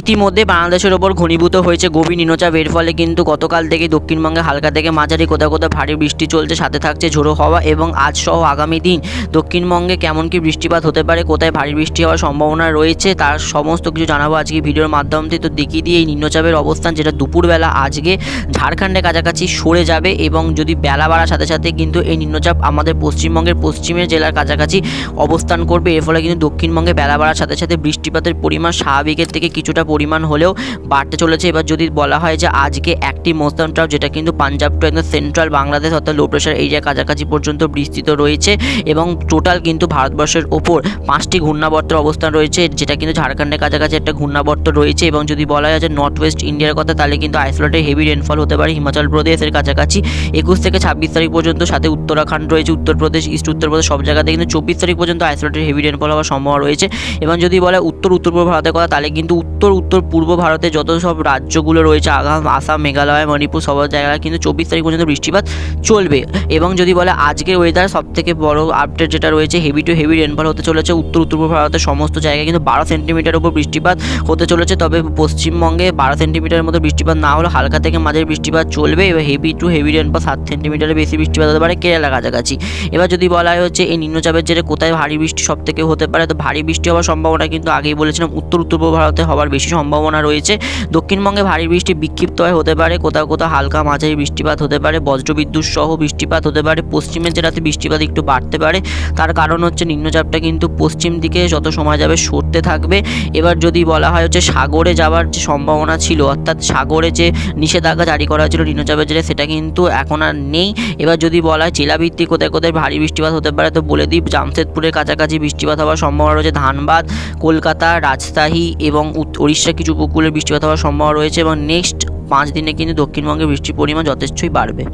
ইতিমধ্যে বাংলাদেশের ওপর ঘনীভূত হয়েছে গভীর নিম্নচাপ। এর ফলে কিন্তু গতকাল থেকে দক্ষিণবঙ্গে হালকা থেকে মাঝারি কোথাও কোথাও ভারী বৃষ্টি চলছে, সাথে থাকছে ঝোড়ো হাওয়া। এবং আজ সহ আগামী দিন দক্ষিণবঙ্গে কেমন কি বৃষ্টিপাত হতে পারে, কোথায় ভারী বৃষ্টি হওয়ার সম্ভাবনা রয়েছে, তার সমস্ত কিছু জানাবো আজকে ভিডিওর মাধ্যমে। তো দেখিয়ে দিয়ে এই নিম্নচাপের অবস্থান, যেটা দুপুরবেলা আজকে ঝাড়খণ্ডের কাছাকাছি সরে যাবে এবং যদি বেলা বাড়ার সাথে সাথে কিন্তু এই নিম্নচাপ আমাদের পশ্চিমবঙ্গের পশ্চিমের জেলার কাছাকাছি অবস্থান করবে। এর ফলে কিন্তু দক্ষিণবঙ্গে বেলা বাড়ার সাথে সাথে বৃষ্টিপাতের পরিমাণ স্বাভাবিকের থেকে কিছুটা পরিমাণ হলেও বাড়তে চলেছে। এবার যদি বলা হয় যে আজকে একটি মৌসুম ট্রাপ, যেটা কিন্তু পাঞ্জাব টু একদম সেন্ট্রাল বাংলাদেশ অর্থাৎ লো প্রেশার এরিয়া কাছাকাছি পর্যন্ত বিস্তৃত রয়েছে এবং টোটাল কিন্তু ভারতবর্ষের ওপর 5টি ঘূর্ণাবর্তের অবস্থান রয়েছে, যেটা কিন্তু ঝাড়খণ্ডের কাছাকাছি একটা ঘূর্ণাবর্ত রয়েছে। এবং যদি বলা হয় যে নর্থ ওয়েস্ট ইন্ডিয়ার কথা, তাহলে কিন্তু আইসোলেটেড হেভি রেনফল হতে পারে হিমাচল প্রদেশের কাছাকাছি 21 থেকে 26 তারিখ পর্যন্ত, সাথে উত্তরাখণ্ড রয়েছে, উত্তরপ্রদেশ, ইস্ট উত্তরপ্রদেশ সব জায়গাতে কিন্তু 24 তারিখ পর্যন্ত আইসোলেটেড হেভি রেনফল হওয়ার সম্ভাবনা রয়েছে। এবং যদি বলে উত্তর পূর্ব ভারতের কথা, তাহলে কিন্তু উত্তর পূর্ব ভারতে যত সব রাজ্যগুলো রয়েছে আসাম, মেঘালয়, মণিপুর সব জায়গায় কিন্তু 24 তারিখ পর্যন্ত বৃষ্টিপাত চলবে। এবং যদি বলে আজকের ওয়েদার সবথেকে বড় আপডেট যেটা রয়েছে, হেভি টু হেভি রেনফল হতে চলেছে উত্তর পূর্ব ভারতের সমস্ত জায়গায় কিন্তু 12 সেন্টিমিটার উপর বৃষ্টিপাত হতে চলেছে। তবে পশ্চিমবঙ্গে 12 সেন্টিমিটারের মতো বৃষ্টিপাত না হলে হালকা থেকে মাঝারি বৃষ্টিপাত চলবে। এবার হেভি টু হেভি রেনফল 7 সেন্টিমিটারের বেশি বৃষ্টিপাত হতে পারে কেরালার কাছাকাছি। এবার যদি বলা হচ্ছে এই নিম্নচাপের জেরে কোথায় ভারী বৃষ্টি সব থেকে হতে পারে, তো ভারী বৃষ্টি হওয়ার সম্ভাবনা কিন্তু আগেই বলেছিলাম উত্তর পূর্ব ভারতে হওয়ার বেশি সম্ভাবনা রয়েছে। দক্ষিণবঙ্গে ভারী বৃষ্টি বিক্ষিপ্ত হতে পারে, কোথাও কোথাও হালকা মাঝারি বৃষ্টিপাত হতে পারে, বজ্রবিদ্যুৎ সহ বৃষ্টিপাত হতে পারে। পশ্চিমের জেলাতে বৃষ্টিপাত একটু বাড়তে পারে, তার কারণ হচ্ছে নিম্নচাপটা কিন্তু পশ্চিম দিকে যত সময় যাবে সরতে থাকবে। এবার যদি বলা হয় হচ্ছে সাগরে যাওয়ার যে সম্ভাবনা ছিল, অর্থাৎ সাগরে যে নিষেধাজ্ঞা জারি করা হয়েছিল নিম্নচাপের জেরে, সেটা কিন্তু এখন আর নেই। এবার যদি বলা হয় জেলাভিত্তিক কোথায় কোথায় ভারী বৃষ্টিপাত হতে পারে, তো বলে দিই জামশেদপুরের কাছাকাছি বৃষ্টিপাত হওয়ার সম্ভাবনা রয়েছে, ধানবাদ, কলকাতা, রাজশাহী এবং উড়িষ্যার কিছু উপকূলে বৃষ্টিপাত হওয়ার সম্ভাবনা রয়েছে। এবং নেক্সট 5 দিনে কিন্তু দক্ষিণবঙ্গে বৃষ্টির পরিমাণ যথেষ্টই বাড়বে।